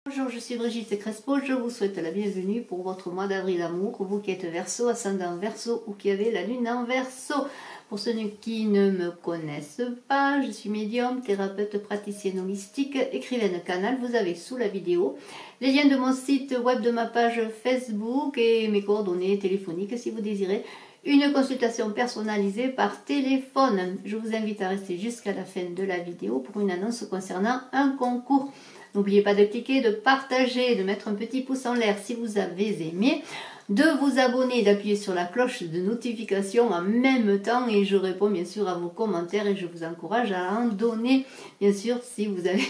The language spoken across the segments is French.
Bonjour, je suis Brigitte Crespo, je vous souhaite la bienvenue pour votre mois d'avril amour, vous qui êtes Verseau, ascendant Verseau ou qui avez la lune en Verseau. Pour ceux qui ne me connaissent pas, je suis médium, thérapeute, praticienne holistique, écrivaine canal, vous avez sous la vidéo les liens de mon site web, de ma page Facebook et mes coordonnées téléphoniques si vous désirez une consultation personnalisée par téléphone. Je vous invite à rester jusqu'à la fin de la vidéo pour une annonce concernant un concours. N'oubliez pas de cliquer, de partager, de mettre un petit pouce en l'air si vous avez aimé, de vous abonner, d'appuyer sur la cloche de notification en même temps et je réponds bien sûr à vos commentaires et je vous encourage à en donner bien sûr si vous avez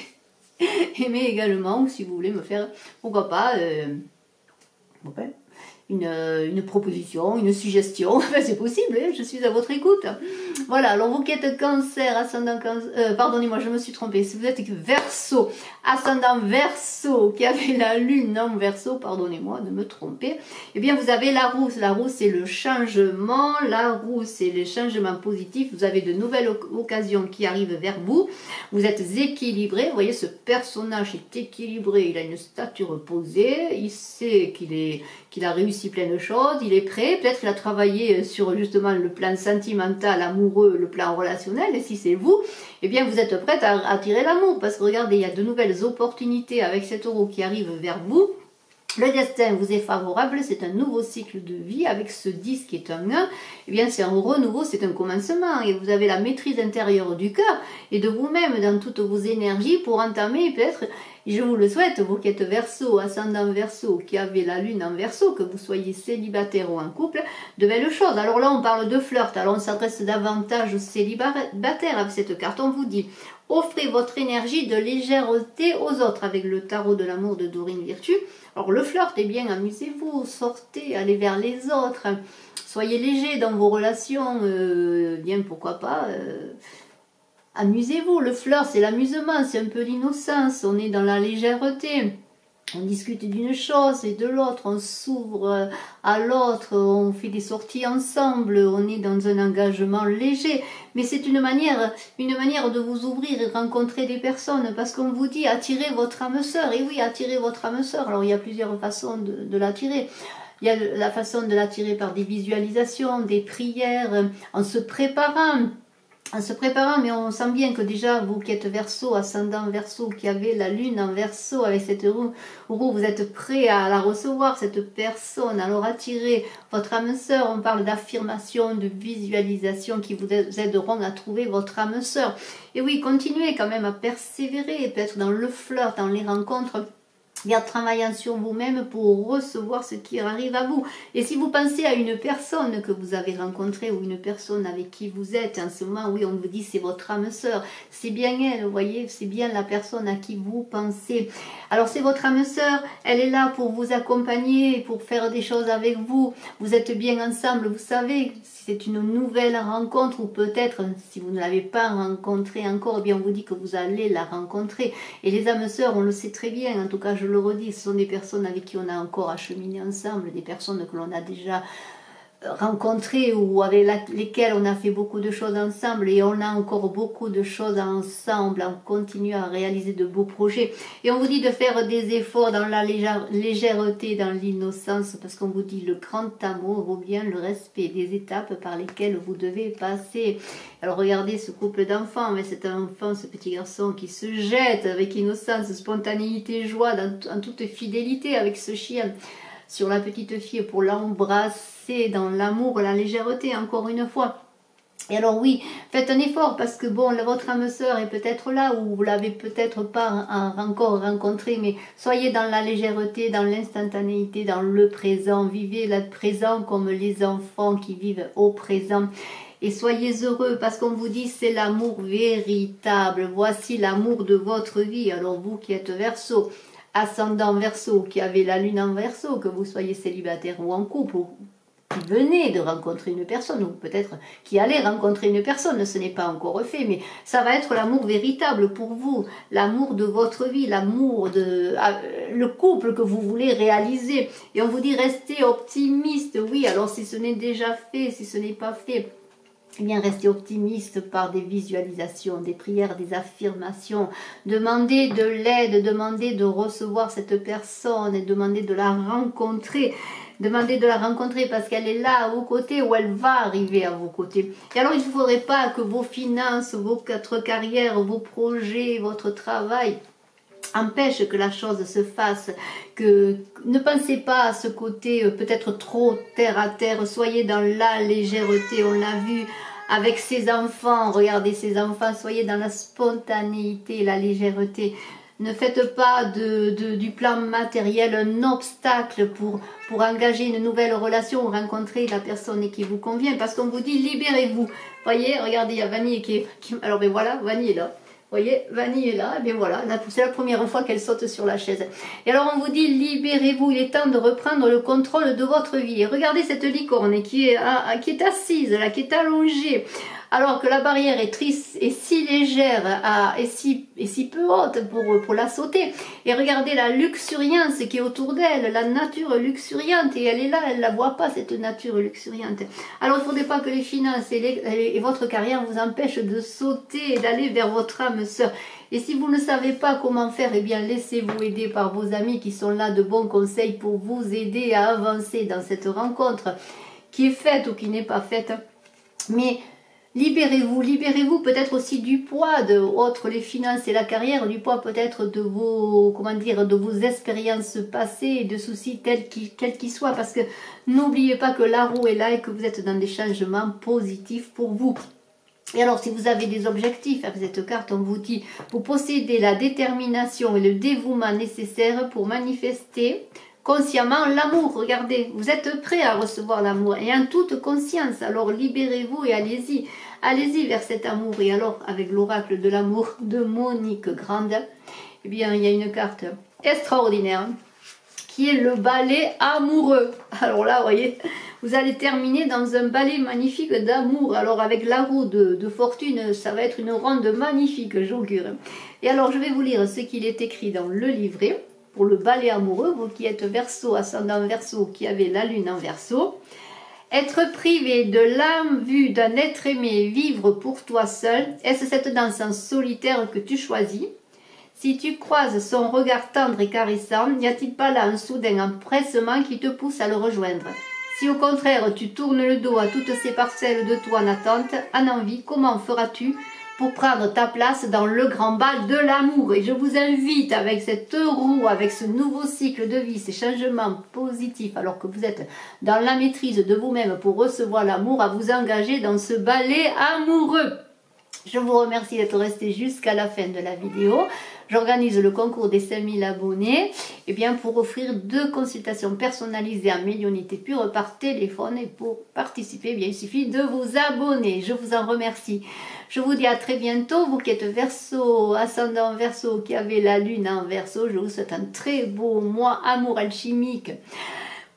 aimé également ou si vous voulez me faire, pourquoi pas, une proposition, une suggestion, enfin, c'est possible, hein, je suis à votre écoute. Voilà, alors vous qui êtes Cancer, ascendant Cancer, pardonnez-moi, je me suis trompée, si vous êtes Verseau, ascendant Verseau, qui avait la lune en Verseau, pardonnez-moi de me tromper, eh bien vous avez la roue c'est le changement, la roue c'est les changements positifs, vous avez de nouvelles occasions qui arrivent vers vous, vous êtes équilibré, vous voyez ce personnage est équilibré, il a une stature posée, il sait qu'il a réussi plein de choses, il est prêt, peut-être qu'il a travaillé sur justement le plan sentimental, amoureux, le plan relationnel, et si c'est vous, eh bien vous êtes prête à attirer l'amour, parce que regardez, il y a de nouvelles opportunités avec cet euro qui arrive vers vous. Le destin vous est favorable, c'est un nouveau cycle de vie avec ce 10 qui est un 1, eh bien c'est un renouveau, c'est un commencement et vous avez la maîtrise intérieure du cœur et de vous-même dans toutes vos énergies pour entamer peut-être, je vous le souhaite, vous qui êtes Verseau, ascendant Verseau, qui avez la lune en Verseau, que vous soyez célibataire ou en couple, de belles choses. Alors là on parle de flirt, alors on s'adresse davantage aux célibataires avec cette carte, on vous dit offrez votre énergie de légèreté aux autres avec le tarot de l'amour de Dorine Virtue. Alors le flirt, eh bien amusez-vous, sortez, allez vers les autres, soyez léger dans vos relations, bien pourquoi pas, amusez-vous. Le flirt c'est l'amusement, c'est un peu l'innocence, on est dans la légèreté. On discute d'une chose et de l'autre, on s'ouvre à l'autre, on fait des sorties ensemble, on est dans un engagement léger. Mais c'est une manière de vous ouvrir et de rencontrer des personnes, parce qu'on vous dit attirez votre âme sœur. Et oui, attirez votre âme sœur. Alors il y a plusieurs façons de l'attirer. Il y a la façon de l'attirer par des visualisations, des prières, en se préparant, mais on sent bien que déjà, vous qui êtes Verseau, ascendant Verseau, qui avez la lune en Verseau avec cette roue, vous êtes prêt à la recevoir, cette personne. Alors attirez votre âme sœur, on parle d'affirmation, de visualisation qui vous aideront à trouver votre âme sœur. Et oui, continuez quand même à persévérer, peut-être dans le flirt, dans les rencontres, et en travaillant sur vous-même pour recevoir ce qui arrive à vous. Et si vous pensez à une personne que vous avez rencontrée ou une personne avec qui vous êtes en ce moment, oui, on vous dit c'est votre âme sœur, c'est bien elle, vous voyez, c'est bien la personne à qui vous pensez. Alors c'est votre âme sœur, elle est là pour vous accompagner, pour faire des choses avec vous, vous êtes bien ensemble, vous savez, c'est une nouvelle rencontre ou peut-être, si vous ne l'avez pas rencontrée encore, eh bien on vous dit que vous allez la rencontrer. Et les âmes sœurs, on le sait très bien, en tout cas je le redis, ce sont des personnes avec qui on a encore acheminé ensemble, des personnes que l'on a déjà rencontrées ou avec lesquelles on a fait beaucoup de choses ensemble et on a encore beaucoup de choses ensemble, on continue à réaliser de beaux projets et on vous dit de faire des efforts dans la légèreté, dans l'innocence, parce qu'on vous dit le grand amour vaut bien le respect des étapes par lesquelles vous devez passer. Alors regardez ce couple d'enfants, mais cet enfant, ce petit garçon qui se jette avec innocence, spontanéité, joie, en toute fidélité avec ce chien sur la petite fille pour l'embrasser dans l'amour, la légèreté, encore une fois. Et alors oui, faites un effort parce que bon, votre âme sœur est peut-être là ou vous l'avez peut-être pas encore rencontré, mais soyez dans la légèreté, dans l'instantanéité, dans le présent. Vivez le présent comme les enfants qui vivent au présent. Et soyez heureux parce qu'on vous dit c'est l'amour véritable. Voici l'amour de votre vie. Alors vous qui êtes Verseau, ascendant Verseau, qui avez la lune en Verseau, que vous soyez célibataire ou en couple, ou qui venez de rencontrer une personne, ou peut-être qui allez rencontrer une personne, ce n'est pas encore fait, mais ça va être l'amour véritable pour vous, l'amour de votre vie, l'amour de le couple que vous voulez réaliser. Et on vous dit restez optimiste, oui, alors si ce n'est déjà fait, si ce n'est pas fait, Eh bien, restez optimiste par des visualisations, des prières, des affirmations. Demandez de l'aide, demandez de recevoir cette personne et demandez de la rencontrer. Demandez de la rencontrer parce qu'elle est là à vos côtés ou elle va arriver à vos côtés. Et alors, il ne faudrait pas que vos finances, votre carrière, vos projets, votre travail empêche que la chose se fasse, que ne pensez pas à ce côté peut-être trop terre à terre, soyez dans la légèreté, on l'a vu avec ses enfants, regardez ses enfants, soyez dans la spontanéité, la légèreté. Ne faites pas du plan matériel un obstacle pour engager une nouvelle relation ou rencontrer la personne qui vous convient, parce qu'on vous dit libérez-vous. Voyez, regardez, il y a Vanille qui alors ben voilà, Vanille est là. Vous voyez, Vanille est là, et bien voilà, c'est la première fois qu'elle saute sur la chaise. Et alors on vous dit, libérez-vous, il est temps de reprendre le contrôle de votre vie. Et regardez cette licorne qui est assise, là, qui est allongée, alors que la barrière est triste et si légère et si peu haute pour la sauter. Et regardez la luxuriance qui est autour d'elle, la nature luxuriante, et elle est là, elle ne la voit pas, cette nature luxuriante. Alors il ne faudrait pas que les finances et votre carrière vous empêchent de sauter et d'aller vers votre âme sœur. Et si vous ne savez pas comment faire, eh bien laissez-vous aider par vos amis qui sont là de bons conseils pour vous aider à avancer dans cette rencontre qui est faite ou qui n'est pas faite. Mais libérez-vous, libérez-vous peut-être aussi du poids autre les finances et la carrière, du poids peut-être de vos, comment dire, de vos expériences passées et de soucis quels qu'ils soient, parce que n'oubliez pas que la roue est là et que vous êtes dans des changements positifs pour vous. Et alors, si vous avez des objectifs, avec cette carte, on vous dit, vous possédez la détermination et le dévouement nécessaires pour manifester consciemment l'amour. Regardez, vous êtes prêt à recevoir l'amour et en toute conscience. Alors, libérez-vous et allez-y. Allez-y vers cet amour. Et alors, avec l'oracle de l'amour de Monique Grande, eh bien, il y a une carte extraordinaire qui est le balai amoureux. Alors là, vous voyez, vous allez terminer dans un balai magnifique d'amour. Alors avec la roue de fortune, ça va être une ronde magnifique, j'augure. Et alors je vais vous lire ce qu'il est écrit dans le livret pour le balai amoureux, vous qui êtes Verseau, ascendant Verseau, qui avez la lune en Verseau. Être privé de l'âme vue d'un être aimé, vivre pour toi seul, est-ce cette danse en solitaire que tu choisis? Si tu croises son regard tendre et caressant, n'y a-t-il pas là un soudain empressement qui te pousse à le rejoindre? Si au contraire tu tournes le dos à toutes ces parcelles de toi en attente, en envie, comment feras-tu pour prendre ta place dans le grand bal de l'amour? Et je vous invite avec cette roue, avec ce nouveau cycle de vie, ces changements positifs, alors que vous êtes dans la maîtrise de vous-même pour recevoir l'amour, à vous engager dans ce balai amoureux. Je vous remercie d'être resté jusqu'à la fin de la vidéo. J'organise le concours des 5000 abonnés pour offrir 2 consultations personnalisées en médiumnité pure par téléphone. Et pour participer, il suffit de vous abonner. Je vous en remercie. Je vous dis à très bientôt. Vous qui êtes Verseau, ascendant Verseau, qui avez la lune en Verseau, je vous souhaite un très beau mois amour alchimique.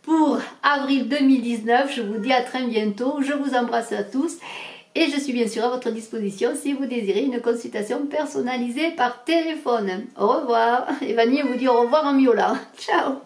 Pour avril 2019, je vous dis à très bientôt. Je vous embrasse à tous. Et je suis bien sûr à votre disposition si vous désirez une consultation personnalisée par téléphone. Au revoir. Et Vanille vous dit au revoir en miola. Ciao.